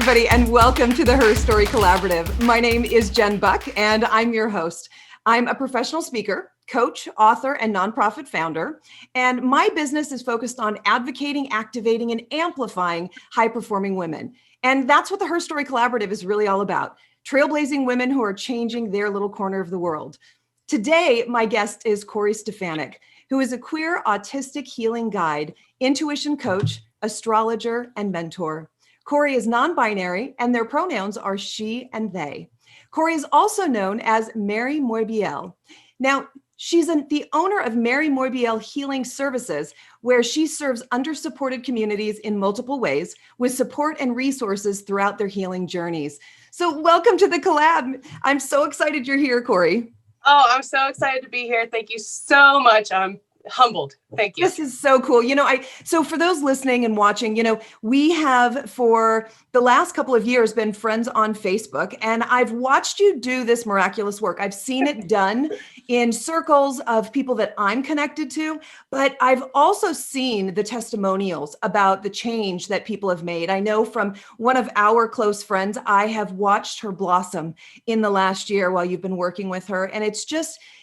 everybody, and welcome to the HERstory Collaborative. My name is Jen Buck, and I'm your host. I'm a professional speaker, coach, author, and nonprofit founder, and my business is focused on advocating, activating, and amplifying high-performing women. And that's what the HERstory Collaborative is really all about, trailblazing women who are changing their little corner of the world. Today, my guest is Corey Stefanick, who is a queer autistic healing guide, intuition coach, astrologer, and mentor. Corey is non-binary, and their pronouns are she and they. Corey is also known as Mairi Moibeal. Now, she's the owner of Mairi Moibeal Healing Services, where she serves under-supported communities in multiple ways with support and resources throughout their healing journeys. So welcome to the collab. I'm so excited you're here, Corey. Oh, I'm so excited to be here. Thank you so much. I'm humbled. Thank you. This is so cool. So for those listening and watching, we have for the last couple of years been friends on Facebook, and I've watched you do this miraculous work. I've seen it done in circles of people that I'm connected to, but I've also seen the testimonials about the change that people have made. I know from one of our close friends, I have watched her blossom in the last year while you've been working with her. And it's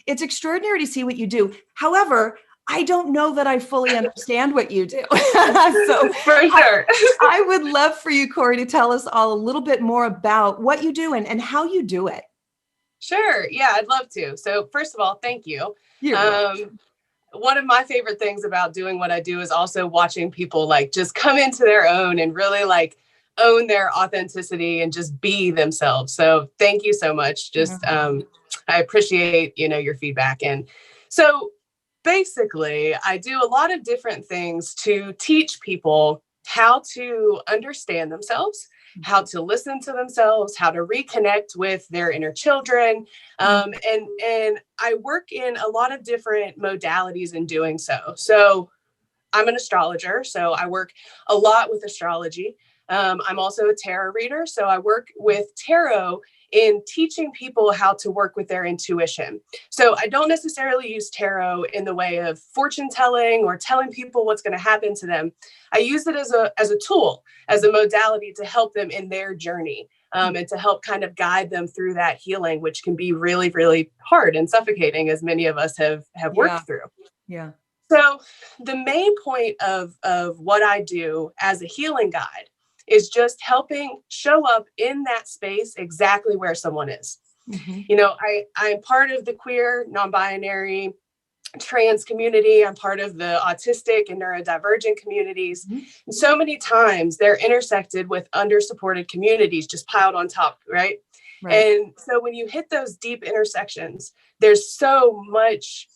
extraordinary to see what you do. However, I don't know that I fully understand what you do. So for sure. I would love for you, Corey, to tell us all a little bit more about what you do and how you do it. Sure. Yeah, I'd love to. So first of all, thank you. One of my favorite things about doing what I do is also watching people just come into their own and really own their authenticity and just be themselves. So thank you so much. I appreciate, your feedback. And so basically, I do a lot of different things to teach people how to understand themselves, how to listen to themselves, how to reconnect with their inner children. And I work in a lot of different modalities in doing so. So I'm an astrologer, so I work a lot with astrology. I'm also a tarot reader, so I work with tarot in teaching people how to work with their intuition. So I don't necessarily use tarot in the way of fortune telling or telling people what's going to happen to them. I use it as a tool, as a modality to help them in their journey, and to help kind of guide them through that healing, which can be really, really hard and suffocating, as many of us have worked through. Yeah. So the main point of what I do as a healing guide is just helping show up in that space exactly where someone is. Mm-hmm. I'm part of the queer, non-binary, trans community. I'm part of the autistic and neurodivergent communities. Mm-hmm. And so many times they're intersected with under-supported communities just piled on top, right? And so when you hit those deep intersections, there's so much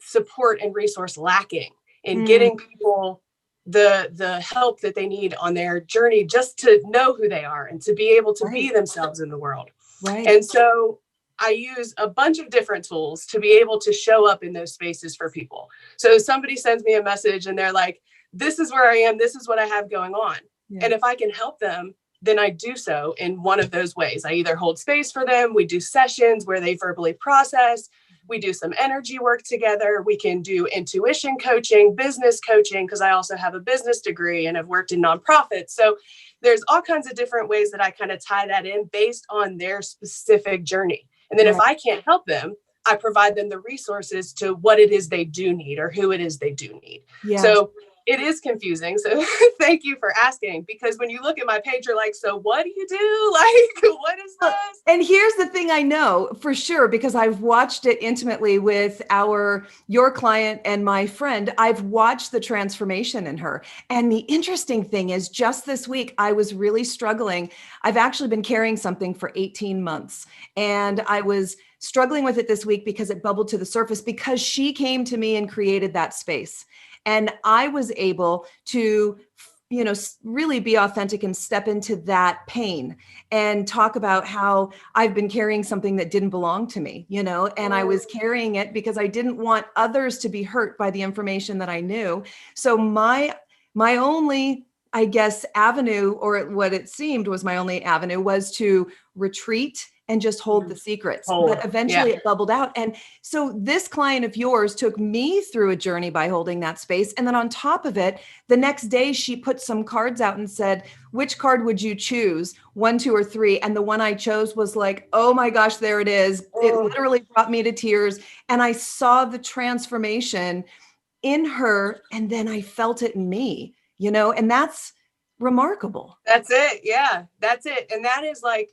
support and resource lacking in getting people the help that they need on their journey just to know who they are and to be able to be themselves in the world. Right. And so I use a bunch of different tools to be able to show up in those spaces for people. So somebody sends me a message and they're like, this is where I am. This is what I have going on. Yeah. And if I can help them, then I do so in one of those ways. I either hold space for them. We do sessions where they verbally process. We do some energy work together. We can do intuition coaching, business coaching, because I also have a business degree and have worked in nonprofits. So there's all kinds of different ways that I kind of tie that in based on their specific journey. And then if I can't help them, I provide them the resources to what it is they do need or who it is they do need. Yeah. So it is confusing. So thank you for asking, because when you look at my page, you're like, so what do you do? What is this? And here's the thing I know for sure, because I've watched it intimately with your client and my friend. I've watched the transformation in her. And the interesting thing is just this week, I was really struggling. I've actually been carrying something for 18 months and I was struggling with it this week because it bubbled to the surface because she came to me and created that space. And I was able to, really be authentic and step into that pain and talk about how I've been carrying something that didn't belong to me, and I was carrying it because I didn't want others to be hurt by the information that I knew. So my only I guess, avenue, or what it seemed was my only avenue, was to retreat and just hold the secrets. But eventually it bubbled out. And so this client of yours took me through a journey by holding that space. And then on top of it, the next day she put some cards out and said, which card would you choose? 1, 2, or 3? And the one I chose was like, oh my gosh, there it is. It literally brought me to tears. And I saw the transformation in her, and then I felt it in me, and that's remarkable. That's it. Yeah, that's it. And that is like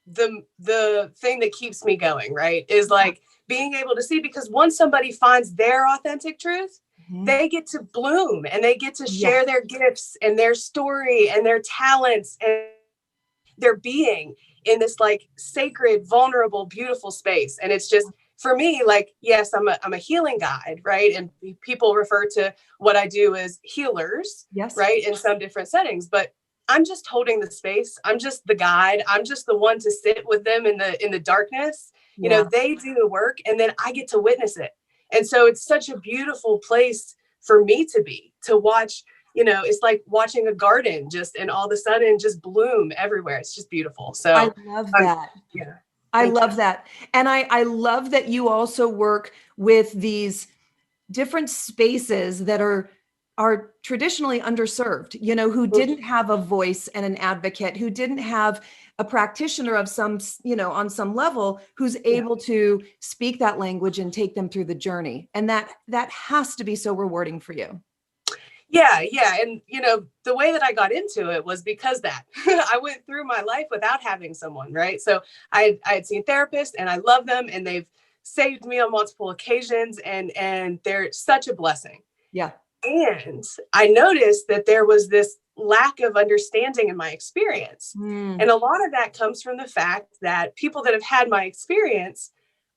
the thing that keeps me going, right? Is like being able to see, because once somebody finds their authentic truth, they get to bloom and they get to share their gifts and their story and their talents and their being in this like sacred, vulnerable, beautiful space. And it's just, for me, like, yes, I'm a healing guide, right? And people refer to what I do as healers, right? In some different settings, but I'm just holding the space. I'm just the guide. I'm just the one to sit with them in the darkness. You know, they do the work and then I get to witness it. And so it's such a beautiful place for me to be, to watch. It's like watching a garden just, and all of a sudden just bloom everywhere. It's just beautiful. So I love that. I love that. And I love that you also work with these different spaces that are traditionally underserved, who didn't have a voice and an advocate, who didn't have a practitioner of some, on some level, who's able to speak that language and take them through the journey. And that has to be so rewarding for you. Yeah. And, the way that I got into it was because that I went through my life without having someone, right? So I had seen therapists and I love them and they've saved me on multiple occasions and they're such a blessing. Yeah. And I noticed that there was this lack of understanding in my experience. And a lot of that comes from the fact that people that have had my experience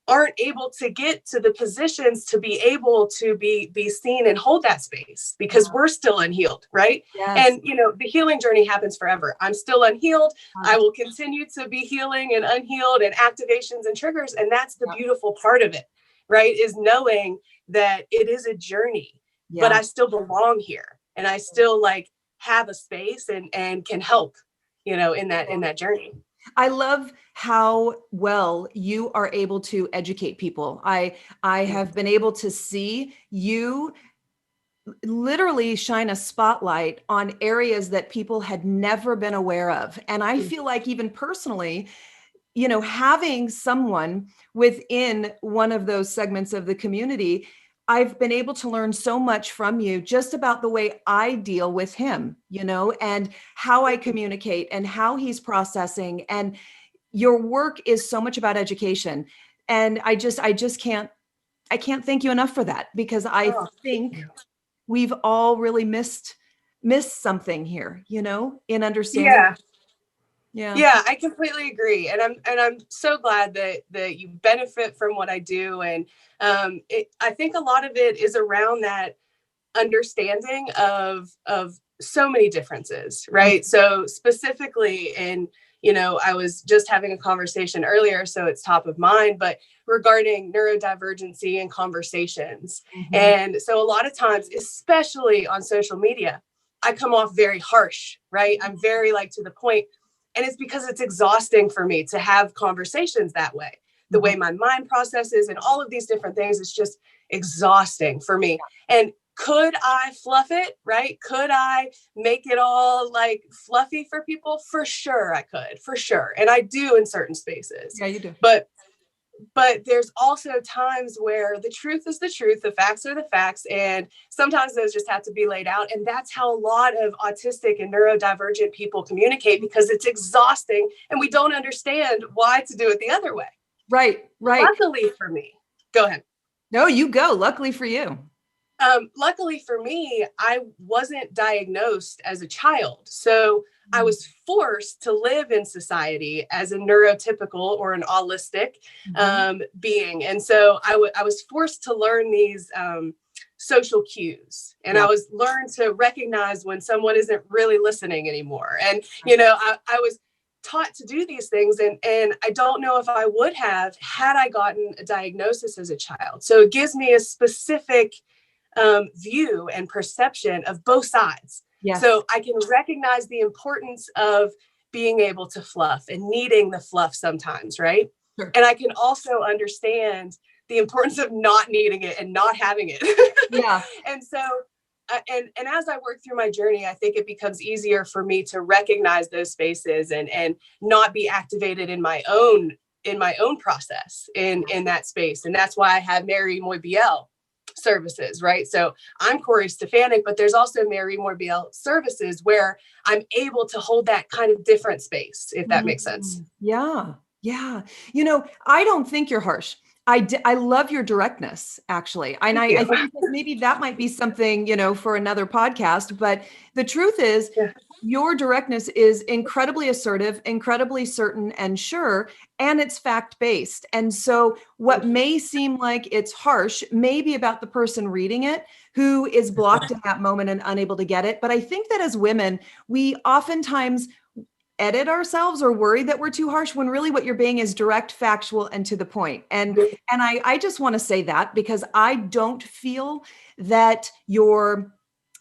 aren't able to get to the positions to be able to be seen and hold that space because we're still unhealed, right? And, the healing journey happens forever. I'm still unhealed. I will continue to be healing and unhealed and activations and triggers. And that's the beautiful part of it, right? Is knowing that it is a journey, but I still belong here and I still like have a space and can help, in that journey. I love how well you are able to educate people. I have been able to see you literally shine a spotlight on areas that people had never been aware of. And I feel like even personally, having someone within one of those segments of the community, I've been able to learn so much from you just about the way I deal with him, and how I communicate and how he's processing. And your work is so much about education. And I can't thank you enough for that, because I think we've all really missed something here, in understanding. Yeah, I completely agree. And I'm so glad that you benefit from what I do. And I think a lot of it is around that understanding of so many differences, right? So specifically I was just having a conversation earlier, so it's top of mind, but regarding neurodivergency and conversations. And so a lot of times, especially on social media, I come off very harsh, right? I'm very to the point. And it's because it's exhausting for me to have conversations that way. The way my mind processes and all of these different things, it's just exhausting for me. And could I fluff it, right? Could I make it all fluffy for people? For sure I could, for sure. And I do in certain spaces. Yeah, you do. But there's also times where the truth is the truth, the facts are the facts, and sometimes those just have to be laid out. And that's how a lot of autistic and neurodivergent people communicate, because it's exhausting and we don't understand why to do it the other way. Right. Luckily for me, go ahead. No, you go. Luckily for you. Luckily for me, I wasn't diagnosed as a child. So I was forced to live in society as a neurotypical or an allistic being. And so I was forced to learn these social cues. And I was learned to recognize when someone isn't really listening anymore. And, I was taught to do these things. And I don't know if I would have had I gotten a diagnosis as a child. So it gives me a specific view and perception of both sides. Yes. So I can recognize the importance of being able to fluff and needing the fluff sometimes, right? Sure. And I can also understand the importance of not needing it and not having it. Yeah. And so, and as I work through my journey, I think it becomes easier for me to recognize those spaces and not be activated in my own process in that space. And that's why I have Mairi Moibeal Services, right? So I'm Corey Stefanick, but there's also Mairi Moibeal Services where I'm able to hold that kind of different space, if that makes sense. Yeah. Yeah. I don't think you're harsh. I love your directness, actually. And I think that maybe that might be something, for another podcast. But the truth is, your directness is incredibly assertive, incredibly certain and sure, and it's fact-based. And so what may seem like it's harsh may be about the person reading it who is blocked in that moment and unable to get it. But I think that as women, we oftentimes edit ourselves or worry that we're too harsh when really what you're being is direct, factual, and to the point. And I just want to say that because I don't feel that you're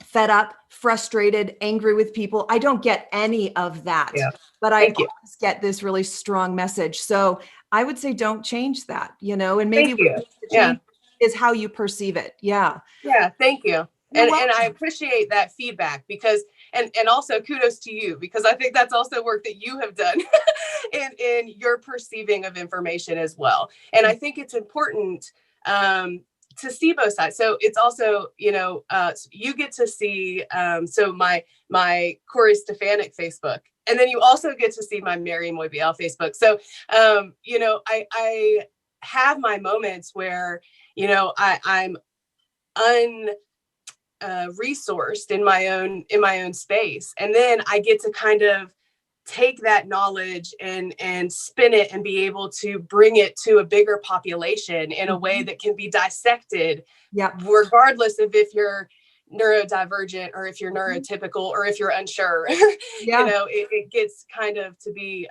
fed up, frustrated, angry with people. I don't get any of that, but I always get this really strong message. So I would say don't change that, and maybe what needs to change is how you perceive it. Yeah. Yeah. Thank you. And I appreciate that feedback because, and also kudos to you, because I think that's also work that you have done in your perceiving of information as well. And I think it's important to see both sides. So it's also, you get to see, so my Corey Stefanick Facebook, and then you also get to see my Mairi Moibeal Facebook. So, I have my moments where, I'm resourced in my own space. And then I get to kind of take that knowledge and spin it and be able to bring it to a bigger population in a way that can be dissected, regardless of if you're neurodivergent or if you're neurotypical or if you're unsure. It gets kind of to be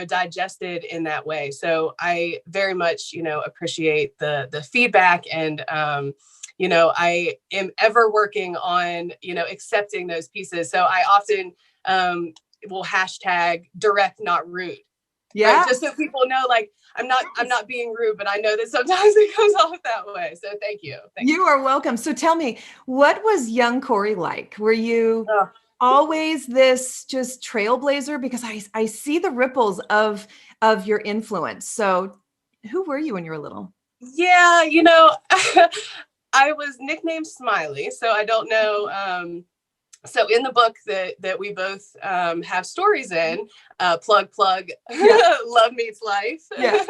digested in that way. So I very much appreciate the feedback, and I am ever working on, accepting those pieces. So I often will hashtag direct, not rude. Yeah. Right? Just so people know, like, I'm not being rude, but I know that sometimes it comes off that way. So thank you. You are welcome. So tell me, what was young Corey like? Were you always this just trailblazer? Because I see the ripples of your influence. So who were you when you were little? Yeah, I was nicknamed Smiley, so I don't know. So in the book that we both have stories in, plug, Love Meets Life. Yeah.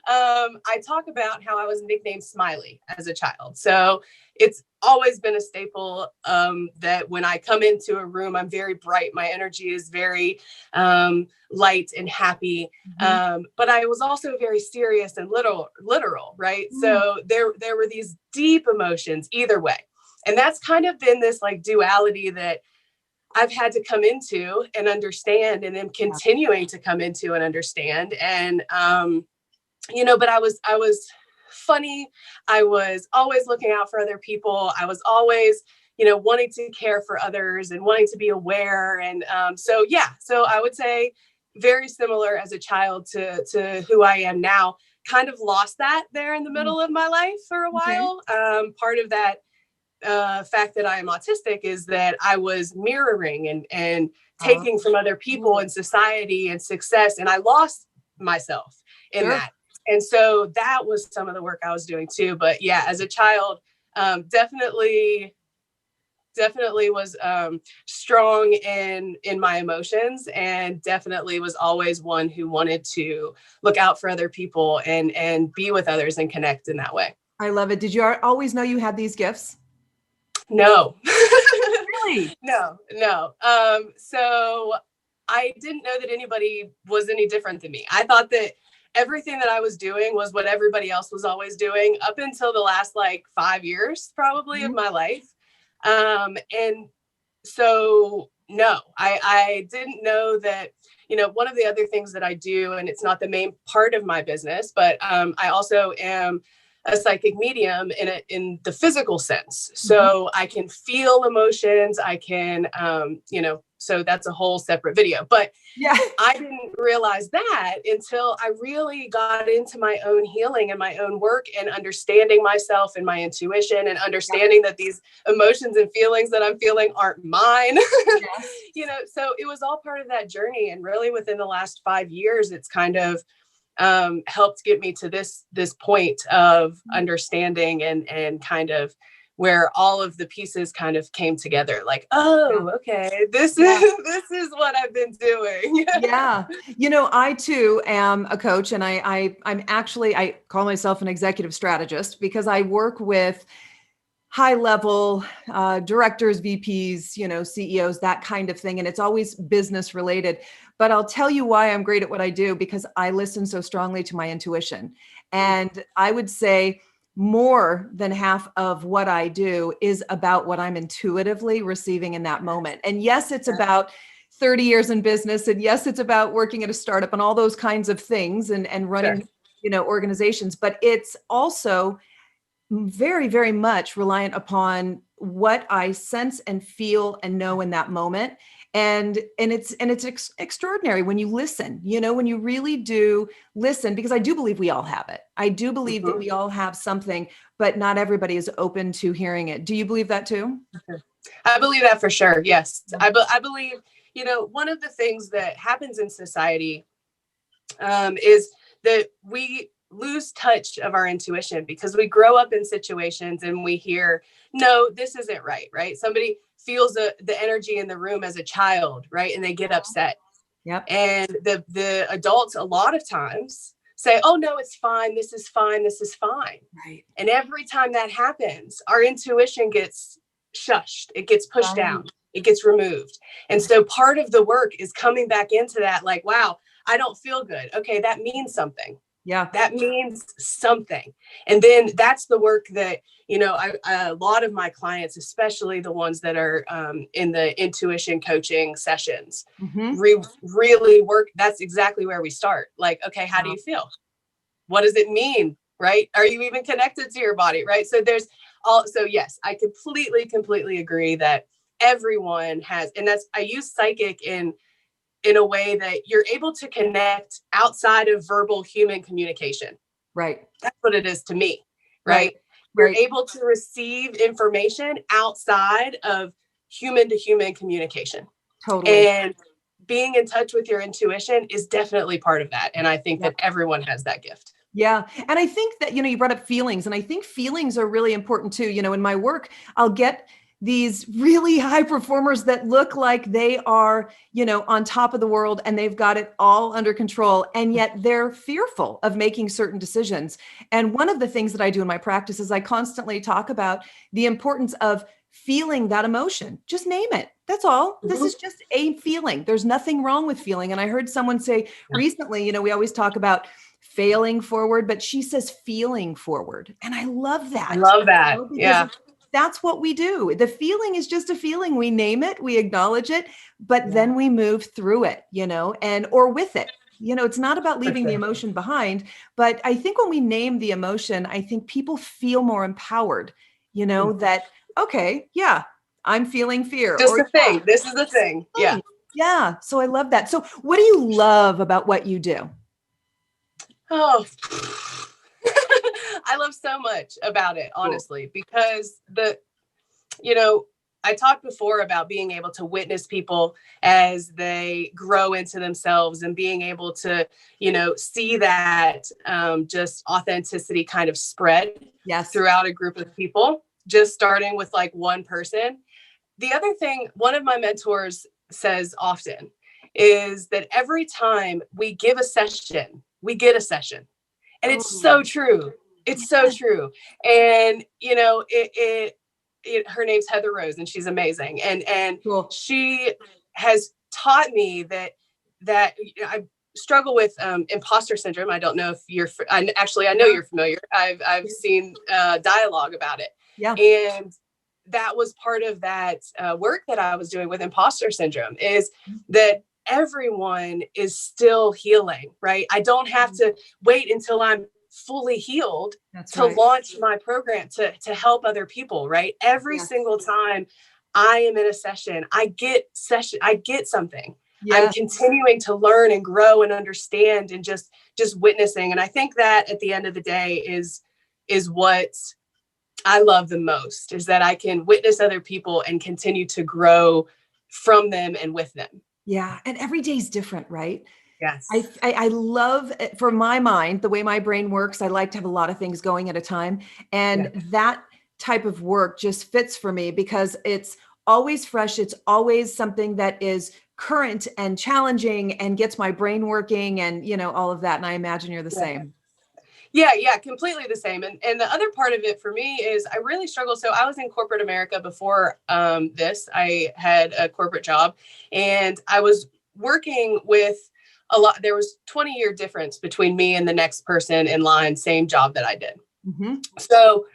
I talk about how I was nicknamed Smiley as a child. So it's always been a staple that when I come into a room, I'm very bright. My energy is very light and happy. But I was also very serious and literal, right? So there were these deep emotions either way. And that's kind of been this like duality that I've had to come into and understand, and then continuing to come into and understand. And, but I was funny. I was always looking out for other people. I was always, wanting to care for others and wanting to be aware. And so I would say very similar as a child to who I am now. Kind of lost that there in the middle of my life for a while. Part of that fact that I am autistic is that I was mirroring and taking from other people and society and success. And I lost myself in that. And so that was some of the work I was doing too. But yeah, as a child, definitely was strong in my emotions, and definitely was always one who wanted to look out for other people and be with others and connect in that way. I love it. Did you always know you had these gifts? No. Really? No. So I didn't know that anybody was any different than me. I thought that everything that I was doing was what everybody else was always doing up until the last 5 years probably of my life. And so, no, I didn't know that, one of the other things that I do, and it's not the main part of my business, but I also am a psychic medium in the physical sense. So I can feel emotions. I can, so that's a whole separate video, but yeah, I didn't realize that until I really got into my own healing and my own work and understanding myself and my intuition and understanding that these emotions and feelings that I'm feeling aren't mine. Yes. So it was all part of that journey. And really within the last 5 years, it's kind of helped get me to this point of understanding and kind of where all of the pieces kind of came together. Like, oh, okay, this is what I've been doing. Yeah. I too am a coach, and I'm actually, I call myself an executive strategist because I work with high level directors, VPs, CEOs, that kind of thing. And it's always business related. But I'll tell you why I'm great at what I do, because I listen so strongly to my intuition. And I would say more than half of what I do is about what I'm intuitively receiving in that moment. And yes, it's about 30 years in business. And yes, it's about working at a startup and all those kinds of things and running, organizations. But it's also very, very much reliant upon what I sense and feel and know in that moment. And it's extraordinary when you listen, when you really do listen, because I do believe we all have it. I do believe that we all have something, but not everybody is open to hearing it. Do you believe that too? I believe that for sure. Yes. I believe, one of the things that happens in society is that we lose touch of our intuition because we grow up in situations and we hear, no, this isn't right? Somebody feels the energy in the room as a child, right? And they get upset. Yep. And the adults a lot of times say, oh, no, it's fine. This is fine. This is fine. Right. And every time that happens, our intuition gets shushed. It gets pushed down. It gets removed. And so part of the work is coming back into that, like, wow, I don't feel good. Okay, that means something. Yeah, that means something. And then that's the work that, a lot of my clients, especially the ones that are in the intuition coaching sessions, really work. That's exactly where we start. Like, okay, how do you feel? What does it mean? Right? Are you even connected to your body? Right? So yes, I completely agree that everyone has, and I use psychic in a way that you're able to connect outside of verbal human communication. Right. That's what it is to me, right? You're able to receive information outside of human to human communication. Totally. And being in touch with your intuition is definitely part of that. And I think that everyone has that gift. Yeah. And I think that, you brought up feelings, and I think feelings are really important too. In my work, I'll get these really high performers that look like they are, on top of the world and they've got it all under control. And yet they're fearful of making certain decisions. And one of the things that I do in my practice is I constantly talk about the importance of feeling that emotion. Just name it. That's all. This is just a feeling. There's nothing wrong with feeling. And I heard someone say recently, we always talk about failing forward, but she says feeling forward. And I love that. I love that. Yeah. That's what we do. The feeling is just a feeling. We name it, we acknowledge it, but then we move through it, or with it. It's not about leaving the emotion behind, but I think when we name the emotion, I think people feel more empowered, that, okay, yeah, I'm feeling fear. Just a thing. This is the thing. Yeah. Yeah. So I love that. So what do you love about what you do? Oh, I love so much about it, honestly, because I talked before about being able to witness people as they grow into themselves and being able to, see that just authenticity kind of spread throughout a group of people, just starting with like one person. The other thing, one of my mentors says often is that every time we give a session, we get a session. And it's so true. It's so true. And, her name's Heather Rose, and she's amazing. And she has taught me that I struggle with imposter syndrome. I don't know if I know you're familiar. I've seen dialogue about it. Yeah. And that was part of that work that I was doing with imposter syndrome, is that everyone is still healing, right? I don't have to wait until I'm fully healed That's to right. launch my program to help other people, right? Every single time I am in a session, I get something. I'm continuing to learn and grow and understand and just witnessing. And I think that at the end of the day is what I love the most, is that I can witness other people and continue to grow from them and with them. Yeah. And every day is different, right? Yes. I love, for my mind, the way my brain works. I like to have a lot of things going at a time. And that type of work just fits for me because it's always fresh. It's always something that is current and challenging and gets my brain working and, you know, all of that. And I imagine you're the same. Yeah, completely the same. And the other part of it for me is I really struggle. So I was in corporate America before this. I had a corporate job and I was working with a lot. There was 20-year difference between me and the next person in line, same job that I did. Mm-hmm. So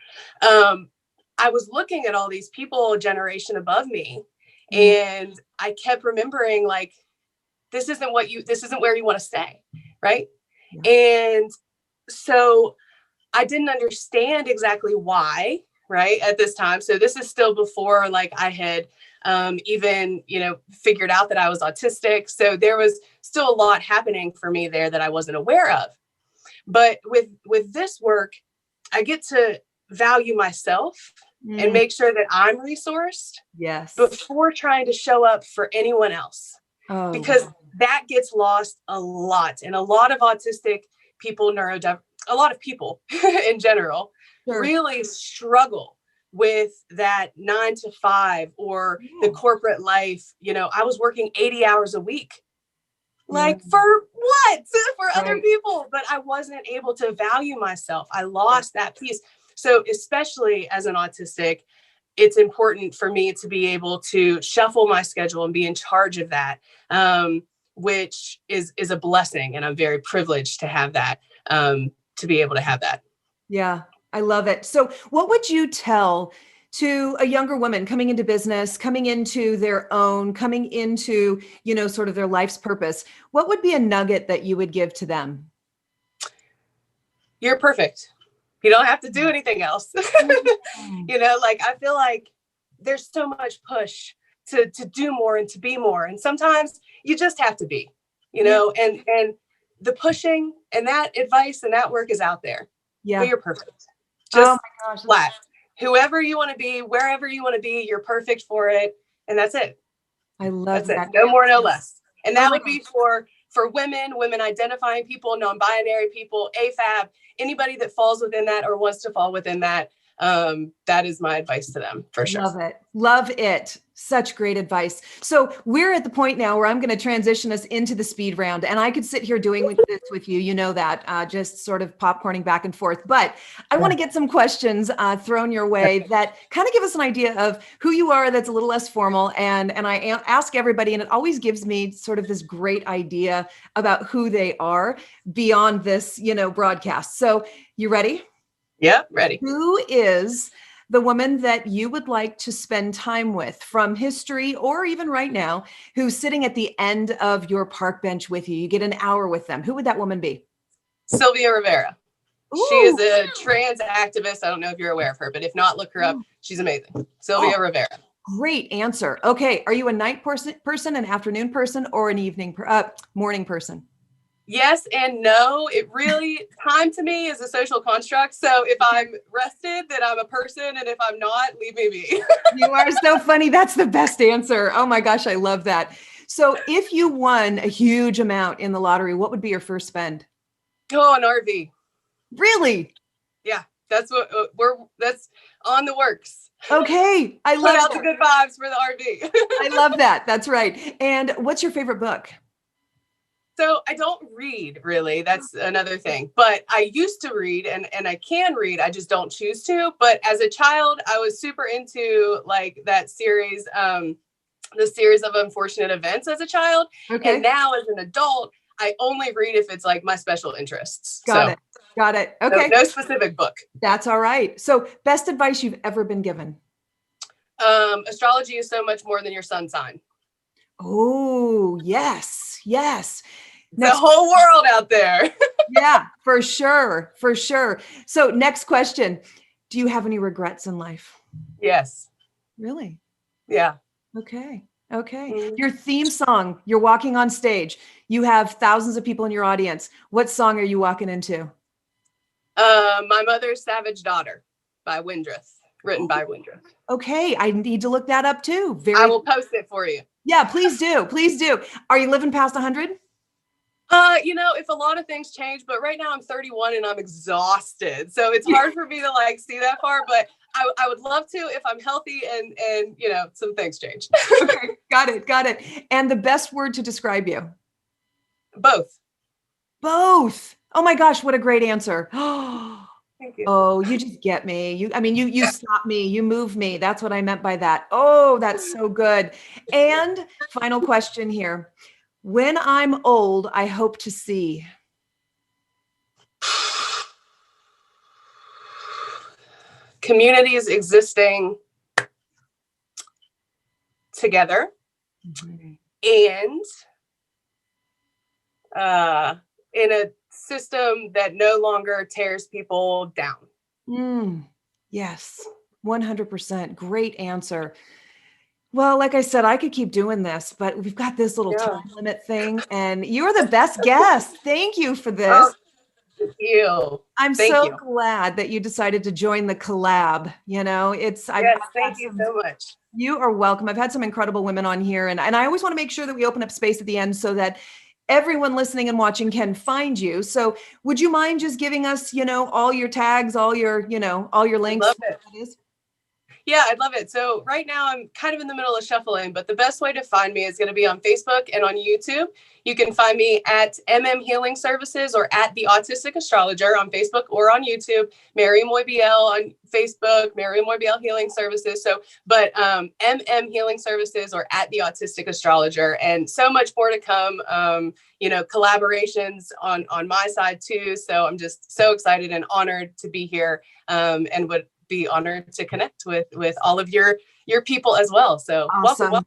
I was looking at all these people a generation above me, and I kept remembering, like, this isn't where you want to stay, right? Yeah. And so I didn't understand exactly why, right, at this time. So this is still before, like, I had even, figured out that I was autistic. So there was still a lot happening for me there that I wasn't aware of. But with this work, I get to value myself and make sure that I'm resourced before trying to show up for anyone else. Because that gets lost a lot. And a lot of autistic people, a lot of people in general really struggle with that 9 to 5 or the corporate life. I was working 80 hours a week. Like, for what? For other people. But I wasn't able to value myself. I lost that piece. So especially as an autistic, it's important for me to be able to shuffle my schedule and be in charge of that, which is a blessing. And I'm very privileged to have that, to be able to have that. Yeah, I love it. So what would you tell to a younger woman coming into business, coming into their own, coming into, sort of their life's purpose? What would be a nugget that you would give to them? You're perfect. You don't have to do anything else. I feel like there's so much push to do more and to be more. And sometimes you just have to be, and the pushing and that advice and that work is out there. Yeah. But you're perfect. Just flat. Whoever you want to be, wherever you want to be, you're perfect for it. And that's it. I love that. No more, no less. And that would be for women identifying people, non-binary people, AFAB, anybody that falls within that or wants to fall within that. That is my advice to them, for sure. Love it. Love it. Such great advice. So we're at the point now where I'm going to transition us into the speed round, and I could sit here doing this with you, that, just sort of popcorning back and forth, but I want to get some questions thrown your way that kind of give us an idea of who you are. That's a little less formal. And I ask everybody, and it always gives me sort of this great idea about who they are beyond this, broadcast. So you ready? Yeah, ready. Who is the woman that you would like to spend time with from history or even right now, who's sitting at the end of your park bench with you? You get an hour with them. Who would that woman be? Sylvia Rivera. Ooh. She is a trans activist. I don't know if you're aware of her, but if not, look her up. She's amazing. Sylvia Rivera. Great answer. Okay. Are you a night person, an afternoon person, or an morning person? Yes and no. It really, time to me is a social construct. So if I'm rested, then I'm a person. And if I'm not, leave me be. You are so funny. That's the best answer. Oh my gosh, I love that. So if you won a huge amount in the lottery, what would be your first spend? Oh, an RV. Really? Yeah, that's what that's on the works. Okay. I love Put out the good vibes for the RV. I love that. That's right. And what's your favorite book? So I don't read, really. That's another thing. But I used to read and I can read. I just don't choose to. But as a child, I was super into like that series, the series of unfortunate events as a child. Okay. And now as an adult, I only read if it's like my special interests. Got it. Okay. No specific book. That's all right. So best advice you've ever been given? Astrology is so much more than your sun sign. Oh, yes. The whole world out there. Yeah, for sure. For sure. So next question. Do you have any regrets in life? Yes. Really? Yeah. Okay. Okay. Mm. Your theme song, you're walking on stage. You have thousands of people in your audience. What song are you walking into? My Mother's Savage Daughter by Windrith, written by Windrith. Okay. I need to look that up too. I will post it for you. Yeah, please do. Please do. Are you living past 100? If a lot of things change, but right now I'm 31 and I'm exhausted. So it's hard for me to like see that far, but I would love to if I'm healthy and some things change. Okay. Got it. Got it. And the best word to describe you? Both. Both. Oh my gosh, what a great answer. Thank you. Oh, you just get me. You stop me. You move me. That's what I meant by that. Oh, that's so good. And final question here. When I'm old, I hope to see. Communities existing together and in a system that no longer tears people down. Yes, 100%. Great answer. Well, like I said, I could keep doing this, but we've got this little time limit thing, and you're the best guest. Thank you for this. Oh, thank you. I'm so glad that you decided to join the collab. Thank you so much. You are welcome. I've had some incredible women on here, and I always want to make sure that we open up space at the end so that everyone listening and watching can find you. So would you mind just giving us, all your tags, all your links? Love it. Yeah, I'd love it. So right now I'm kind of in the middle of shuffling, but the best way to find me is going to be on Facebook and on YouTube. You can find me at Healing Services or at the Autistic Astrologer on Facebook or on YouTube. Mairi Moibeal on Facebook, Mairi Moibeal Healing Services. But Healing Services or at the Autistic Astrologer, and so much more to come. Collaborations on my side too. So I'm just so excited and honored to be here, and would be honored to connect with all of your people as well. So welcome.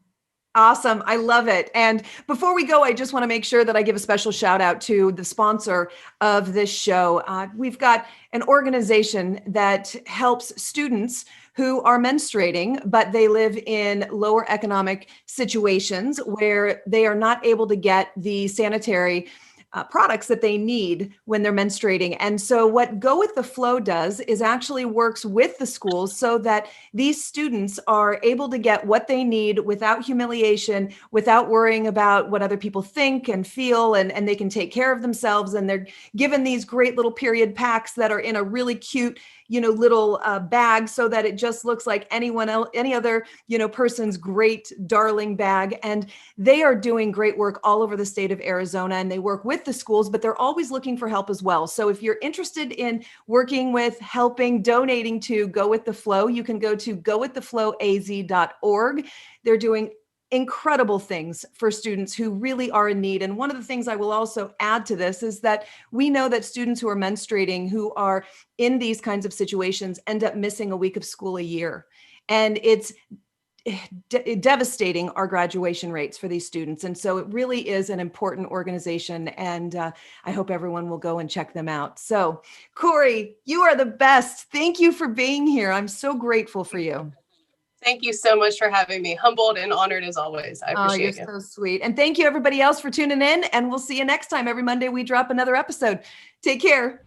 Awesome. I love it. And before we go, I just want to make sure that I give a special shout out to the sponsor of this show. We've got an organization that helps students who are menstruating, but they live in lower economic situations where they are not able to get the sanitary products that they need when they're menstruating. And so what Go With The Flow does is actually works with the schools so that these students are able to get what they need without humiliation, without worrying about what other people think and feel, and they can take care of themselves. And they're given these great little period packs that are in a really cute, little bag so that it just looks like any other, person's great darling bag. And they are doing great work all over the state of Arizona, and they work with the schools, but they're always looking for help as well. So if you're interested in working with, helping, donating to Go With The Flow, you can go to gowiththeflowaz.org. They're doing incredible things for students who really are in need. And one of the things I will also add to this is that we know that students who are menstruating, who are in these kinds of situations, end up missing a week of school a year. And it's devastating our graduation rates for these students. And so it really is an important organization. And I hope everyone will go and check them out. So Corey, you are the best. Thank you for being here. I'm so grateful for you. Thank you so much for having me. Humbled and honored as always. I appreciate you're so sweet. And thank you everybody else for tuning in. And we'll see you next time. Every Monday we drop another episode. Take care.